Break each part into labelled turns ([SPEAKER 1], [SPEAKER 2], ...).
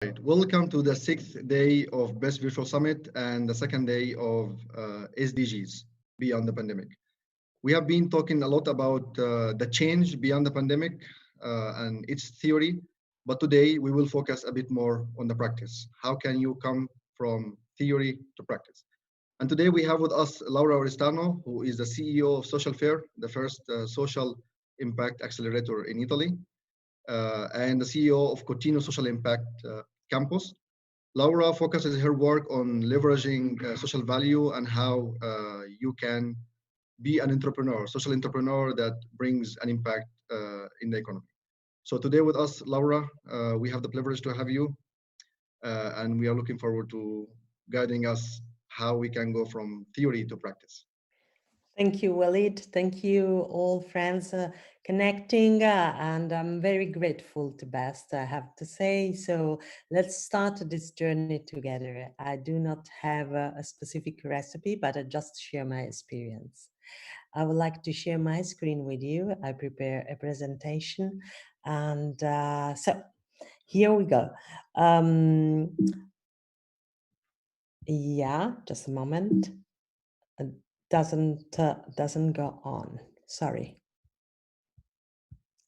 [SPEAKER 1] Right. Welcome to the sixth day of Best Virtual Summit and the second day of SDGs beyond the pandemic. We have been talking a lot about the change beyond the pandemic and its theory, but today we will focus a bit more on the practice. How can you come from theory to practice? And today we have with us Laura Oristano, who is the CEO of Social Fair, the first social impact accelerator in Italy, and the CEO of Coutinho Social Impact Campus. Laura focuses her work on leveraging social value and how you can be an entrepreneur, social entrepreneur that brings an impact in the economy. So today with us, Laura, we have the privilege to have you, and we are looking forward to guiding us how we can go from theory to practice.
[SPEAKER 2] Thank you, Walid. Thank you, all friends connecting, and I'm very grateful to Best, I have to say. So let's start this journey together. I do not have a specific recipe, but I just share my experience. I would like to share my screen with you. I prepare a presentation, and so here we go. Yeah, just a moment. Doesn't go on. Sorry.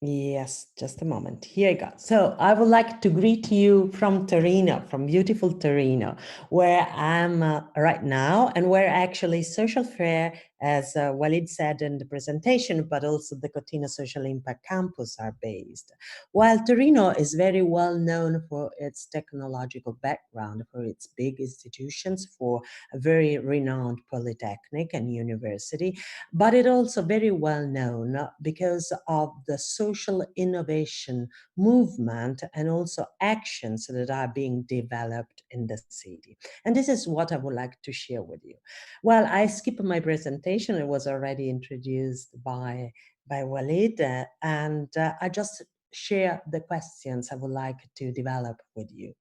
[SPEAKER 2] Yes, just a moment. Here you go. So I would like to greet you from Torino, from beautiful Torino, where I'm right now, and where actually Social Fair, as Walid said in the presentation, but also the Coutinho Social Impact Campus are based. While Torino is very well known for its technological background, for its big institutions, for a very renowned polytechnic and university, but it also very well known because of the social innovation movement and also actions that are being developed in the city. And this is what I would like to share with you. Well, I skipped my presentation. It was already introduced by Walid, and I just share the questions I would like to develop with you.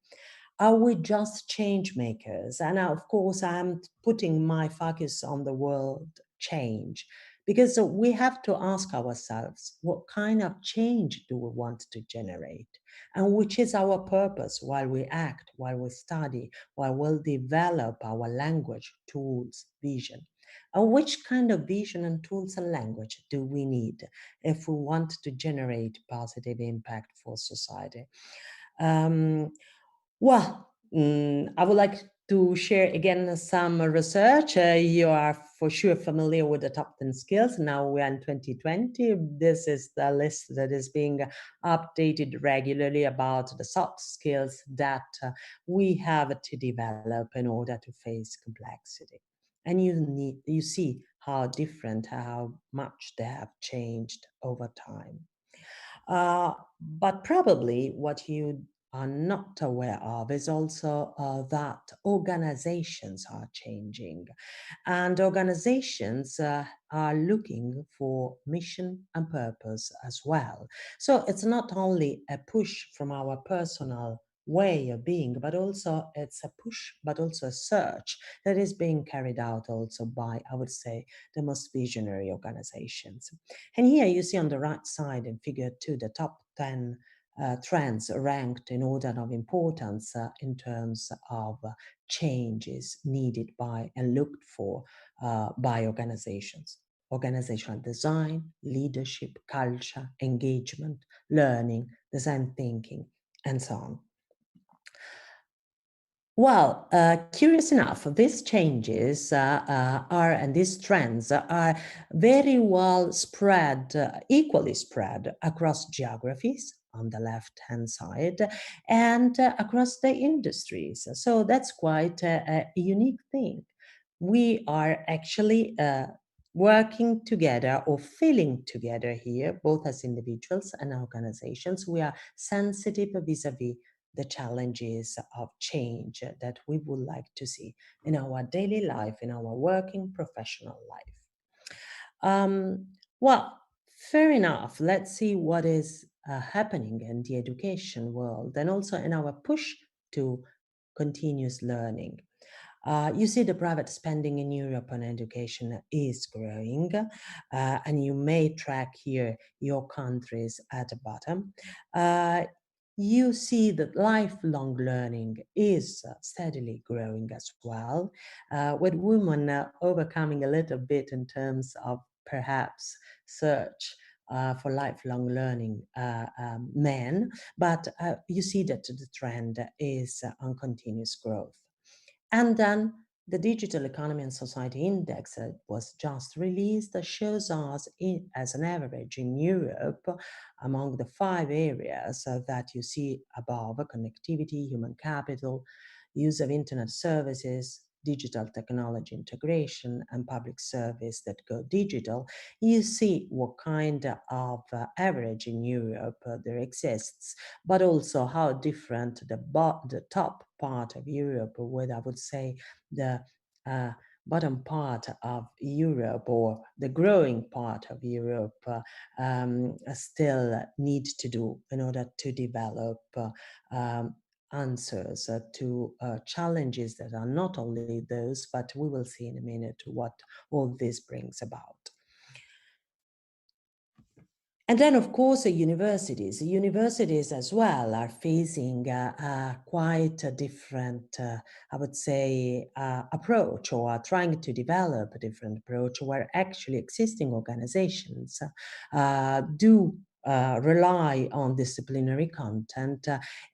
[SPEAKER 2] Are we just change makers? And of course, I'm putting my focus on the world change, because we have to ask ourselves, what kind of change do we want to generate? And which is our purpose while we act, while we study, while we develop our language, tools, vision? And which kind of vision and tools and language do we need if we want to generate positive impact for society? Um, I would like to share again some research. You are for sure familiar with the top 10 skills. Now we are in 2020. This is the list that is being updated regularly about the soft skills that we have to develop in order to face complexity. And you see how different, how much they have changed over time. But probably what you are not aware of is also that organizations are changing, and organizations are looking for mission and purpose as well. So it's not only a push from our personal way of being, but also it's a push, but also a search that is being carried out also by, I would say, the most visionary organizations. And here you see on the right side in figure 2, the top 10 trends ranked in order of importance in terms of changes needed by and looked for by organizations. Organizational design, leadership, culture, engagement, learning, design thinking, and so on. Well, curious enough, these changes and these trends are very well spread, equally spread across geographies on the left-hand side and across the industries. So that's quite a unique thing. We are actually working together or feeling together here, both as individuals and organizations. We are sensitive vis-a-vis the challenges of change that we would like to see in our daily life, in our working professional life. Well, fair enough. Let's see what is happening in the education world and also in our push to continuous learning. You see the private spending in Europe on education is growing, and you may track here your countries at the bottom. you see that lifelong learning is steadily growing as well, with women overcoming a little bit in terms of perhaps search for lifelong learning men, but you see that the trend is on continuous growth. And then the Digital Economy and Society Index was just released that shows us, as an average in Europe, among the 5 areas that you see above: connectivity, human capital, use of internet services, digital technology integration, and public service that go digital. You see what kind of average in Europe there exists, but also how different the top part of Europe, with, I would say, the uh, bottom part of Europe, or the growing part of Europe, still need to do in order to develop answers to challenges that are not only those, but we will see in a minute what all this brings about. And then, of course, universities as well are facing quite a different, I would say, approach, or are trying to develop a different approach, where actually existing organizations do rely on disciplinary content,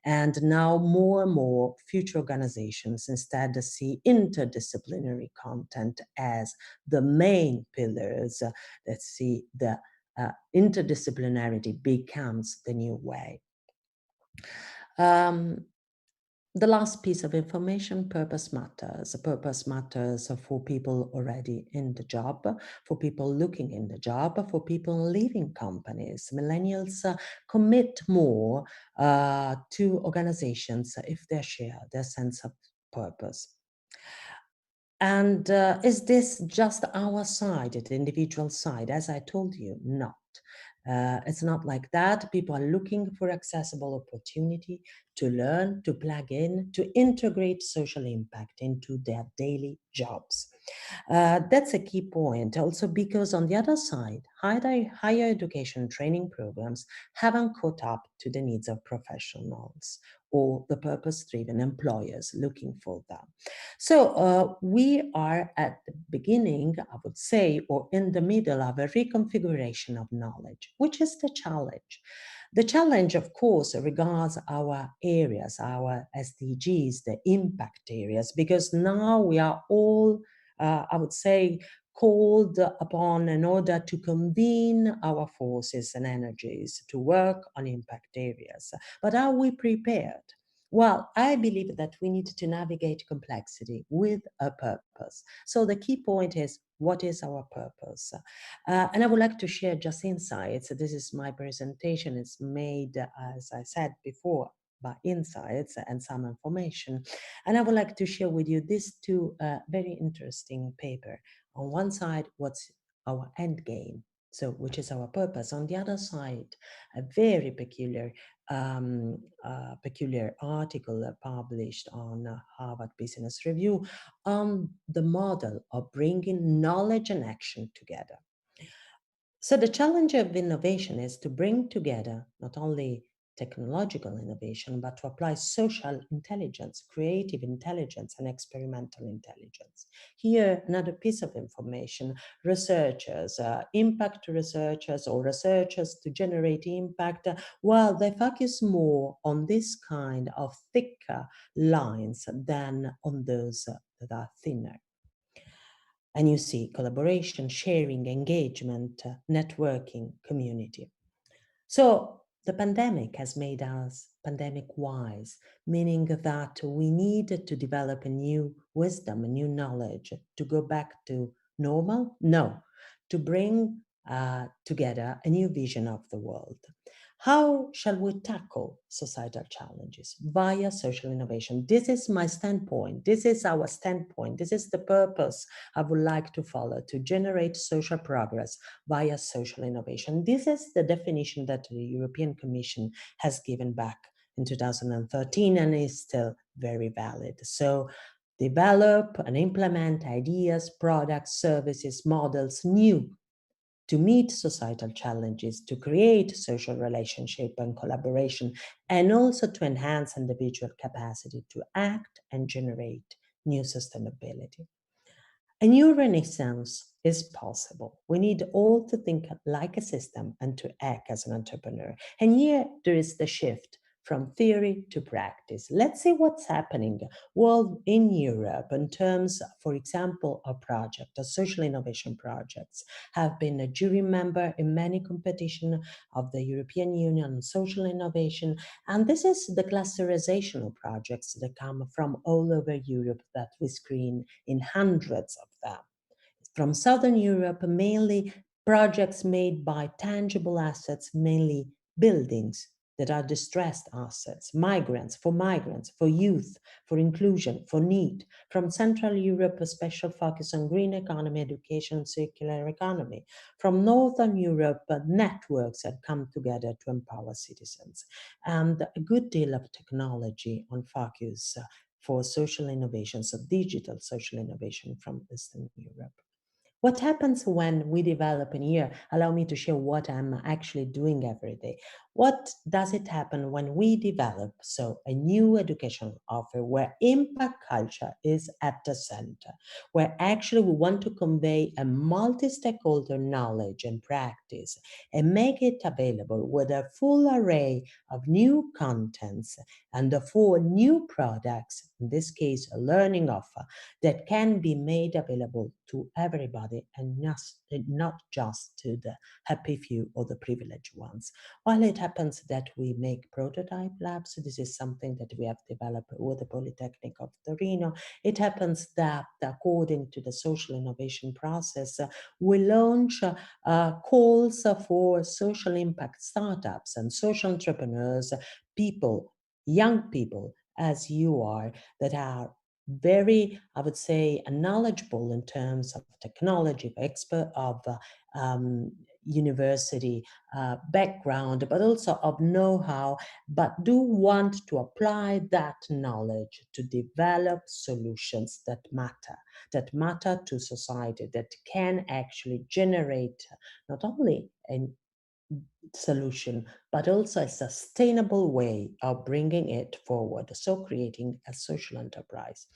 [SPEAKER 2] and now more and more future organizations instead see interdisciplinary content as the main pillars that see the interdisciplinarity becomes the new way. The last piece of information: purpose matters. Purpose matters for people already in the job, for people looking in the job, for people leaving companies. Millennials commit more to organizations if they share their sense of purpose. And is this just our side, the individual side? As I told you, not. It's not like that. People are looking for accessible opportunity to learn, to plug in, to integrate social impact into their daily jobs. That's a key point also, because on the other side, higher education training programs haven't caught up to the needs of professionals or the purpose-driven employers looking for them. So we are at the beginning, I would say, or in the middle of a reconfiguration of knowledge, which is the challenge. The challenge, of course, regards our areas, our SDGs, the impact areas, because now we are all, I would say, called upon in order to convene our forces and energies to work on impact areas. But are we prepared? Well, I believe that we need to navigate complexity with a purpose. So the key point is, what is our purpose? And I would like to share just insights. This is my presentation. It's made, as I said before, by insights and some information. And I would like to share with you these two very interesting paper. On one side, what's our end game? So, which is our purpose. On the other side, a very peculiar article published on Harvard Business Review on the model of bringing knowledge and action together. So the challenge of innovation is to bring together not only technological innovation, but to apply social intelligence, creative intelligence, and experimental intelligence. Here, another piece of information: researchers, impact researchers or researchers to generate impact, well, they focus more on this kind of thicker lines than on those that are thinner. And you see collaboration, sharing, engagement, networking, community. So the pandemic has made us pandemic wise, meaning that we need to develop a new wisdom, a new knowledge to go back to normal? No, to bring together a new vision of the world. How shall we tackle societal challenges? Via social innovation. This is my standpoint. This is our standpoint. This is the purpose I would like to follow: to generate social progress via social innovation. This is the definition that the European Commission has given back in 2013 and is still very valid. So develop and implement ideas, products, services, models, new to meet societal challenges, to create social relationship and collaboration, and also to enhance individual capacity to act and generate new sustainability. A new renaissance is possible. We need all to think like a system and to act as an entrepreneur. And here there is the shift from theory to practice. Let's see what's happening well in Europe in terms, for example, of project, of social innovation projects. Have been a jury member in many competitions of the European Union on social innovation. And this is the clusterization of projects that come from all over Europe that we screen in hundreds of them. From Southern Europe, mainly projects made by tangible assets, mainly buildings that are distressed assets, migrants, for youth, for inclusion, for need. From Central Europe, a special focus on green economy, education, and circular economy. From Northern Europe, networks that come together to empower citizens. And a good deal of technology on focus for social innovation, so digital social innovation from Eastern Europe. What happens when we develop in here? Allow me to share what I'm actually doing every day. What does it happen when we develop so a new educational offer where impact culture is at the center, where actually we want to convey a multi-stakeholder knowledge and practice and make it available with a full array of new contents and for new products, in this case a learning offer, that can be made available to everybody and not just to the happy few or the privileged ones. While it happens that we make prototype labs, this is something that we have developed with the Polytechnic of Torino. It happens that according to the social innovation process, we launch calls for social impact startups and social entrepreneurs, people, young people as you are, that are very, I would say, knowledgeable in terms of technology, expert of university background, but also of know-how, but do want to apply that knowledge to develop solutions that matter to society, that can actually generate not only a solution, but also a sustainable way of bringing it forward, so creating a social enterprise.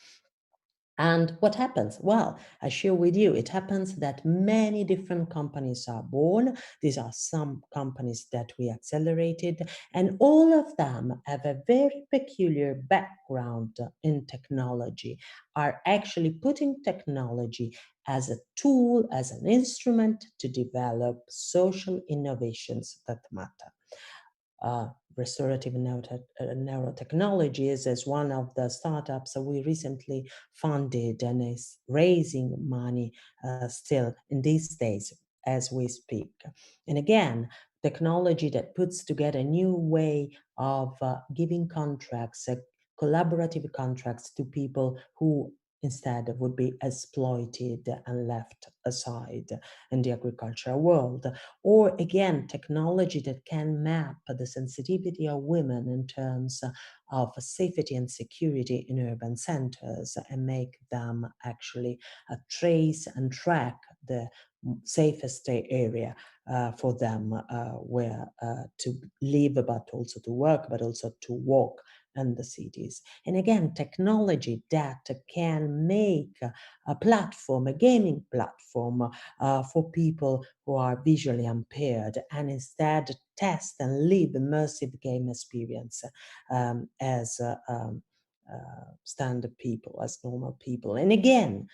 [SPEAKER 2] And what happens? Well, I share with you, it happens that many different companies are born. These are some companies that we accelerated, and all of them have a very peculiar background in technology, are actually putting technology as a tool, as an instrument to develop social innovations that matter. Restorative neurotechnologies is one of the startups that we recently funded and is raising money still in these days as we speak. And again, technology that puts together a new way of giving contracts, collaborative contracts to people who instead would be exploited and left aside in the agricultural world. Or again, technology that can map the sensitivity of women in terms of safety and security in urban centers and make them actually trace and track the safest area for them where to live, but also to work, but also to walk in the cities. And again, technology that can make a platform, a gaming platform for people who are visually impaired, and instead test and live immersive game experience as standard people, as normal people. And again,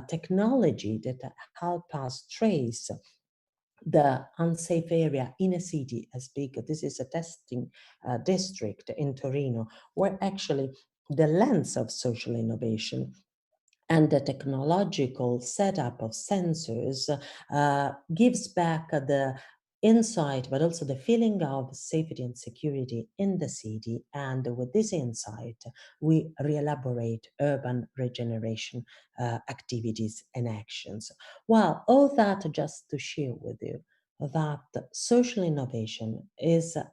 [SPEAKER 2] technology that help us trace the unsafe area in a city as big. This is a testing district in Torino, where actually the lens of social innovation and the technological setup of sensors gives back the insight, but also the feeling of safety and security in the city. And with this insight, we re-elaborate urban regeneration activities and actions. Well, all that just to share with you that social innovation is a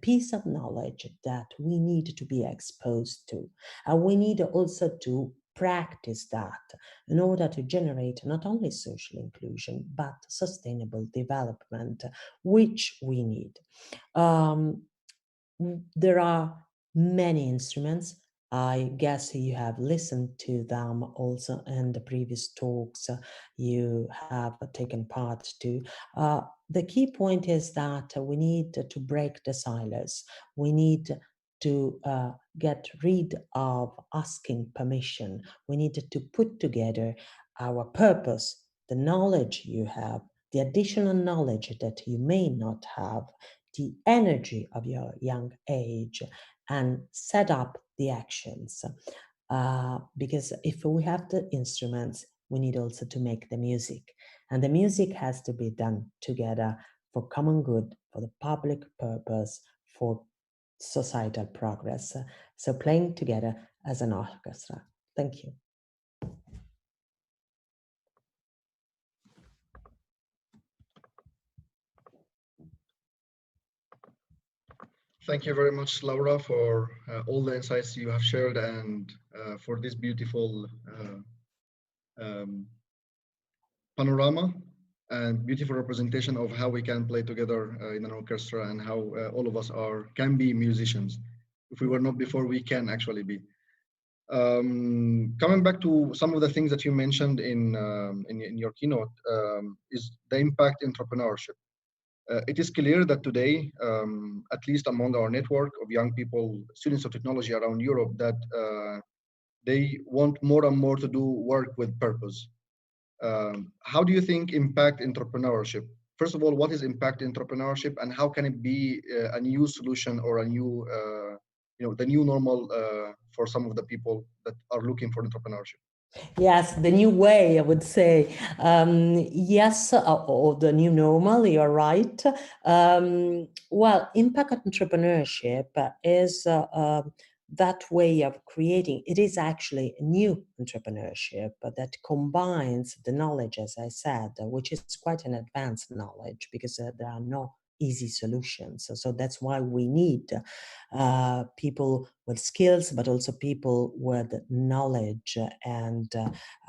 [SPEAKER 2] piece of knowledge that we need to be exposed to. And we need also to practice that in order to generate not only social inclusion, but sustainable development, which we need. There are many instruments. I guess you have listened to them also in the previous talks you have taken part to. The key point is that we need to break the silos. We need to get rid of asking permission. We need to put together our purpose, the knowledge you have, the additional knowledge that you may not have, the energy of your young age, and set up the actions. Because if we have the instruments, we need also to make the music. And the music has to be done together for common good, for the public purpose, for societal progress. So playing together as an orchestra. Thank you.
[SPEAKER 1] Thank you very much, Laura, for all the insights you have shared and for this beautiful panorama and beautiful representation of how we can play together in an orchestra and how all of us can be musicians. If we were not before, we can actually be. Coming back to some of the things that you mentioned in your keynote is the impact entrepreneurship. It is clear that today, at least among our network of young people, students of technology around Europe, that they want more and more to do work with purpose. How do you think impact entrepreneurship? First of all, what is impact entrepreneurship, and how can it be a new solution or a new, the new normal for some of the people that are looking for entrepreneurship?
[SPEAKER 2] Yes, the new way, I would say. Yes, or the new normal, you're right. Well, impact entrepreneurship is that way of creating. It is actually a new entrepreneurship that combines the knowledge, as I said, which is quite an advanced knowledge because there are no easy solutions. So that's why we need people with skills, but also people with knowledge and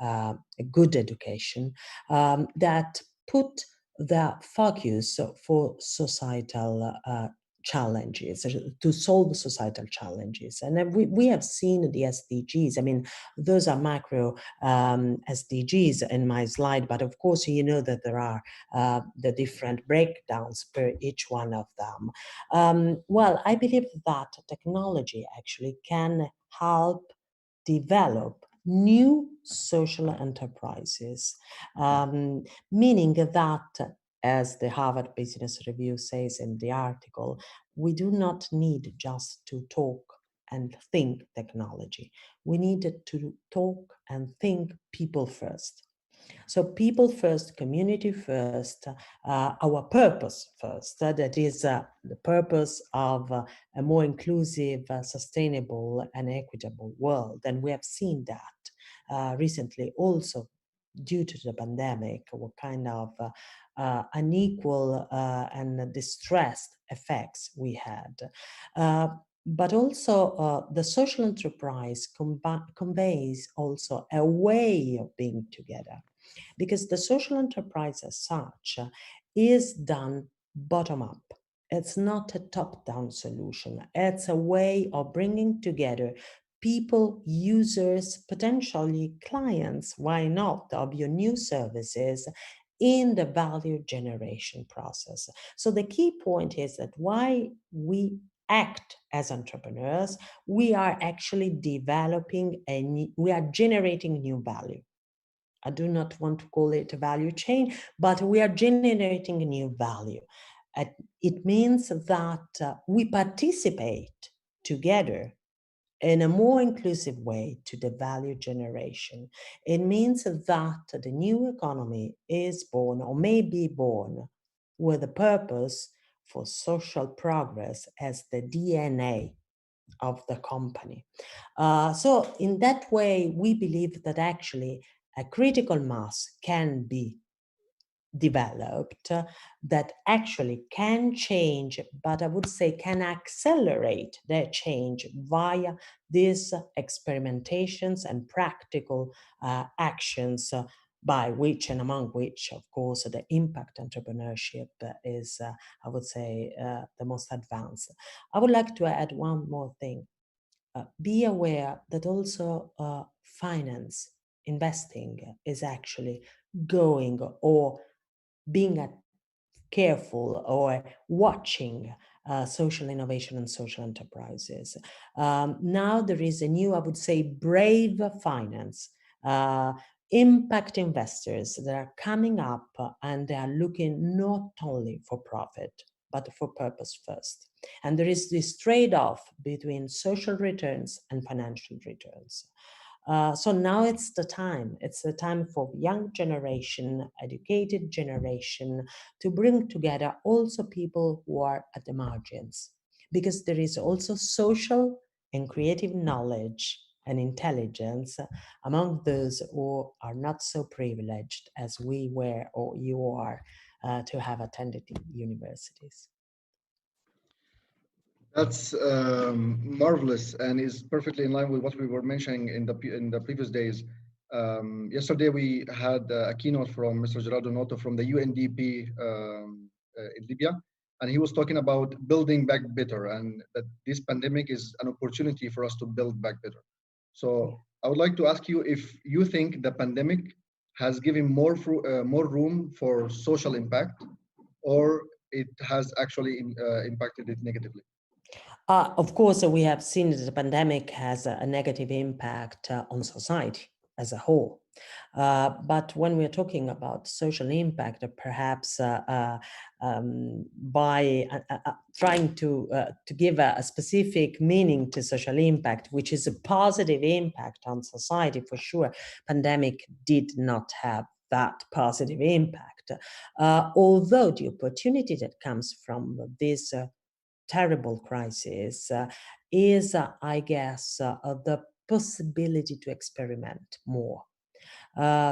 [SPEAKER 2] a good education that put the focus for societal challenges, to solve societal challenges. And we have seen the SDGs. I mean, those are macro SDGs in my slide, but of course, you know that there are the different breakdowns per each one of them. Well, I believe that technology actually can help develop new social enterprises, meaning that, as the Harvard Business Review says in the article, we do not need just to talk and think technology. We need to talk and think people first. So people first, community first, our purpose first, that is the purpose of a more inclusive, sustainable and equitable world. And we have seen that recently also due to the pandemic, what kind of unequal and distressed effects we had. But also the social enterprise conveys also a way of being together, because the social enterprise as such is done bottom up. It's not a top-down solution. It's a way of bringing together people, users, potentially clients, why not, of your new services in the value generation process. So the key point is that why we act as entrepreneurs, we are actually we are generating new value. I do not want to call it a value chain, but we are generating a new value. It means that we participate together in a more inclusive way to the value generation. It means that the new economy is born or may be born with a purpose for social progress as the DNA of the company. So in that way, we believe that actually a critical mass can be developed that actually can change, but I would say can accelerate their change via these experimentations and practical actions by which and among which, of course, the impact entrepreneurship is, I would say, the most advanced. I would like to add one more thing. Be aware that also finance, investing is actually going or being careful or watching social innovation and social enterprises. Now there is a new, I would say, brave finance, impact investors that are coming up and they are looking not only for profit, but for purpose first. And there is this trade-off between social returns and financial returns. So now it's the time. It's the time for young generation, educated generation, to bring together also people who are at the margins, because there is also social and creative knowledge and intelligence among those who are not so privileged as we were or you are to have attended universities.
[SPEAKER 1] That's marvelous and is perfectly in line with what we were mentioning in the previous days. Yesterday we had a keynote from Mr. Gerardo Noto from the UNDP in Libya, and he was talking about building back better, and that this pandemic is an opportunity for us to build back better. So I would like to ask you if you think the pandemic has given more room for social impact, or it has actually impacted it negatively.
[SPEAKER 2] Of course, we have seen that the pandemic has a negative impact on society as a whole. But when we're talking about social impact, perhaps by trying to give a specific meaning to social impact, which is a positive impact on society, for sure, pandemic did not have that positive impact. Although the opportunity that comes from this terrible crisis is, I guess, the possibility to experiment more.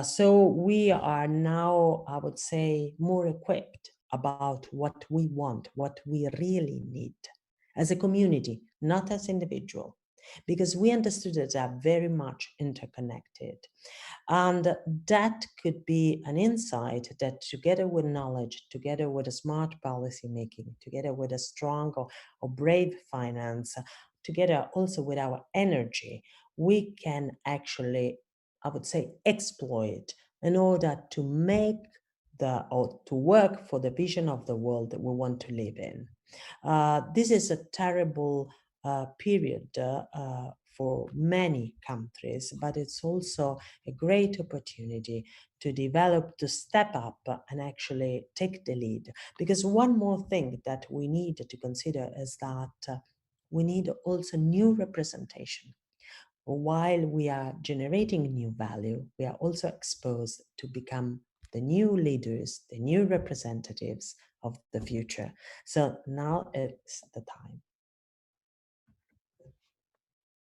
[SPEAKER 2] So we are now, I would say, more equipped about what we want, what we really need as a community, not as individual, because we understood that they are very much interconnected. And that could be an insight that together with knowledge, together with a smart policy making, together with a strong or brave finance, together also with our energy, we can actually, I would say, exploit in order to make or to work for the vision of the world that we want to live in. This is a terrible period for many countries, but it's also a great opportunity to develop, to step up and actually take the lead. Because one more thing that we need to consider is that we need also new representation. While we are generating new value, we are also exposed to become the new leaders, the new representatives of the future. So now it's the time.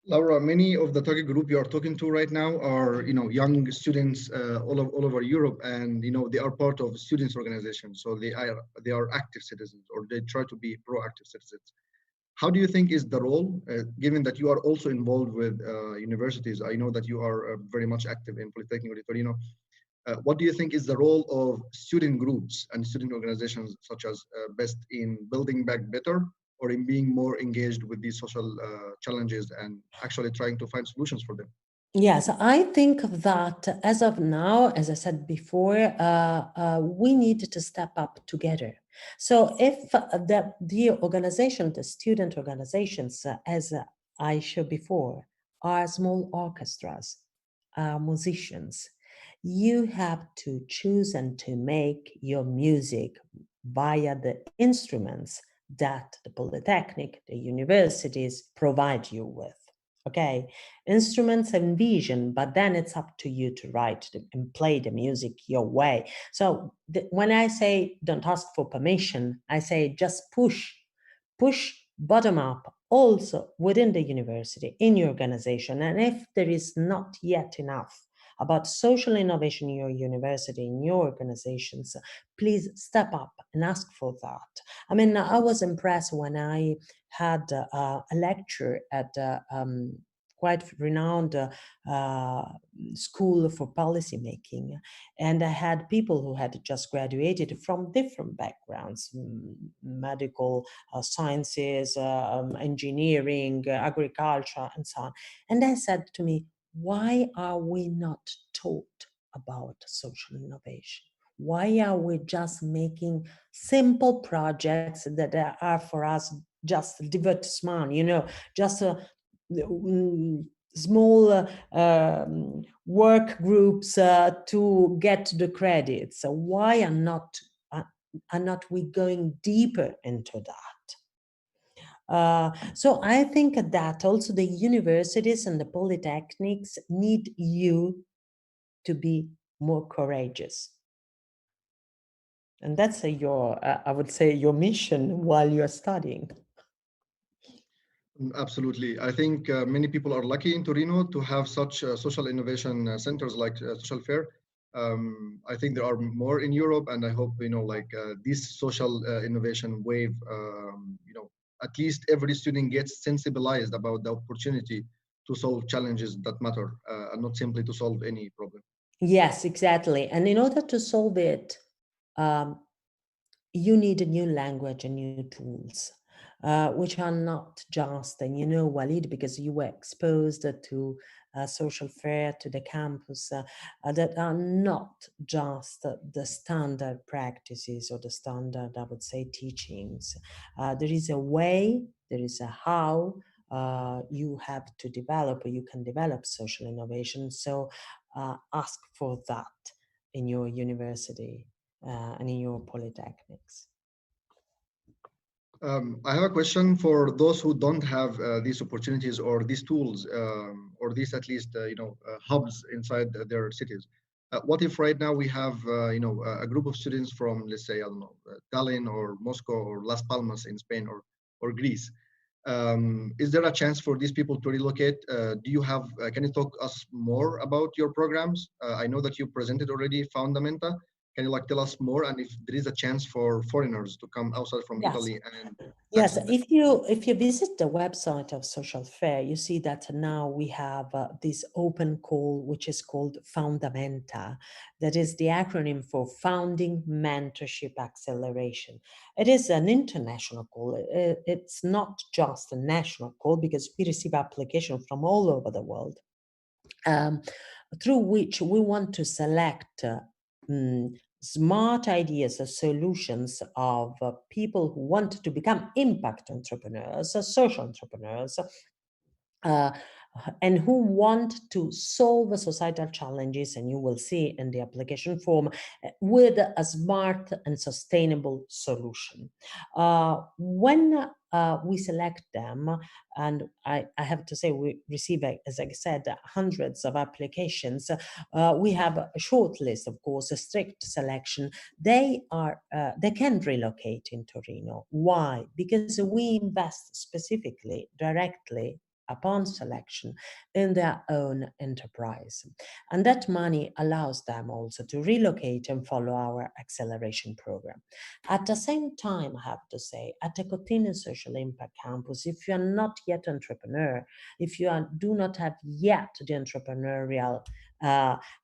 [SPEAKER 1] Laura, many of the target group you are talking to right now are, young students all over Europe, and they are part of students' organizations, so they are active citizens, or they try to be proactive citizens. How do you think is the role, given that you are also involved with universities? I know that you are very much active in Politecnico di Torino. What do you think is the role of student groups and student organizations such as BEST in building back better, or in being more engaged with these social challenges and actually trying to find solutions for them?
[SPEAKER 2] Yes, I think that as of now, as I said before, we need to step up together. So if the organization, the student organizations, as I showed before, are small orchestras, are musicians, you have to choose and to make your music via the instruments that the Polytechnic, the universities provide you with. Okay, instruments and vision, but then it's up to you to write and play the music your way. So when I say don't ask for permission, I say just push bottom up also within the university, in your organization. And if there is not yet enough, about social innovation in your university, in your organizations, please step up and ask for that. I mean, I was impressed when I had a lecture at quite renowned school for policymaking, and I had people who had just graduated from different backgrounds, medical sciences, engineering, agriculture, and so on. And they said to me, why are we not taught about social innovation? Why are we just making simple projects that are for us just divertissement, just small work groups to get the credits? So why are not we going deeper into that? So I think that also the universities and the polytechnics need you to be more courageous. And that's your, I would say, your mission while you're studying.
[SPEAKER 1] Absolutely. I think many people are lucky in Torino to have such social innovation centers like Social Fair. I think there are more in Europe, and I hope, like this social innovation wave, at least every student gets sensibilized about the opportunity to solve challenges that matter, and not simply to solve any problem.
[SPEAKER 2] Yes, exactly. And in order to solve it, um, you need a new language and new tools, which are not just, and Walid, because you were exposed to social fair, to the campus, that are not just the standard practices or the standard, I would say, teachings. There is a way, there is a how you have to develop, or you can develop social innovation. So ask for that in your university and in your polytechnics.
[SPEAKER 1] I have a question for those who don't have these opportunities or these tools, or these at least hubs inside their cities. What if right now we have a group of students from, let's say, I don't know, Tallinn or Moscow or Las Palmas in Spain, or Greece? Is there a chance for these people to relocate? Do you have? Can you talk us more about your programs? I know that you presented already Fundamenta. Can you tell us more, and if there is a chance for foreigners to come outside from
[SPEAKER 2] Yes.
[SPEAKER 1] Italy and
[SPEAKER 2] Yes,
[SPEAKER 1] succeed?
[SPEAKER 2] if you visit the website of Social Fair, you see that now we have this open call, which is called Fundamenta. That is the acronym for Founding Mentorship Acceleration. It is an international call. It's not just a national call, because we receive applications from all over the world, through which we want to select smart ideas or solutions of people who want to become impact entrepreneurs, social entrepreneurs, uh, and who want to solve societal challenges, and you will see in the application form, with a smart and sustainable solution. When we select them, and I have to say we receive, as I said, hundreds of applications. We have a short list, of course, a strict selection. They can relocate in Torino. Why? Because we invest specifically, directly, upon selection, in their own enterprise. And that money allows them also to relocate and follow our acceleration program. At the same time, I have to say, at the Cotina Social Impact Campus, if you are not yet entrepreneur, if you do not have yet the entrepreneurial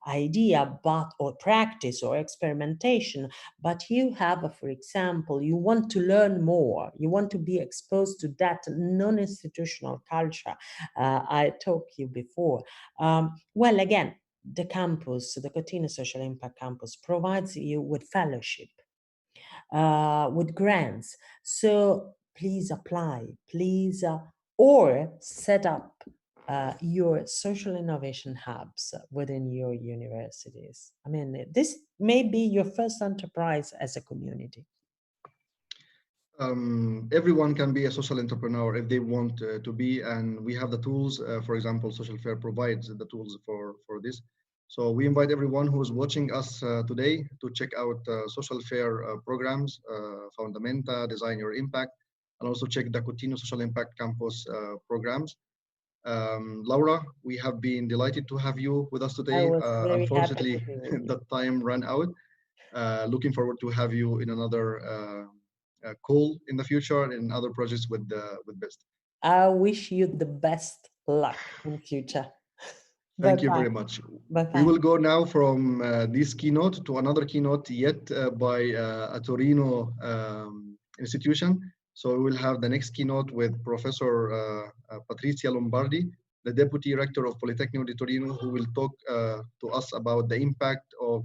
[SPEAKER 2] idea, or practice or experimentation, but you have, for example, you want to learn more, you want to be exposed to that non-institutional culture I talked you before. Well, again, the campus, the Cotina Social Impact Campus, provides you with fellowship, with grants. So please apply, please, or set up your social innovation hubs within your universities. I mean, this may be your first enterprise as a community.
[SPEAKER 1] Everyone can be a social entrepreneur if they want to be, and we have the tools. For example, Social Fair provides the tools for this. So we invite everyone who is watching us today to check out Social Fair programs, Fundamenta, Design Your Impact, and also check the Coutinho Social Impact Campus programs. Laura, we have been delighted to have you with us
[SPEAKER 2] I
[SPEAKER 1] today.
[SPEAKER 2] was very happy
[SPEAKER 1] Unfortunately,
[SPEAKER 2] to be with you.
[SPEAKER 1] the time ran out. Looking forward to have you in another call in the future in other projects with BEST.
[SPEAKER 2] I wish you the best luck in future.
[SPEAKER 1] Thank you
[SPEAKER 2] Bye-bye.
[SPEAKER 1] very much. We
[SPEAKER 2] Bye-bye.
[SPEAKER 1] will go now from this keynote to another keynote yet by a Torino institution. So we will have the next keynote with Professor Patrizia Lombardi, the Deputy Rector of Politecnico di Torino, who will talk to us about the impact of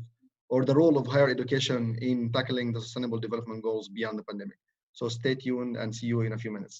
[SPEAKER 1] or the role of higher education in tackling the Sustainable Development Goals beyond the pandemic. So stay tuned and see you in a few minutes.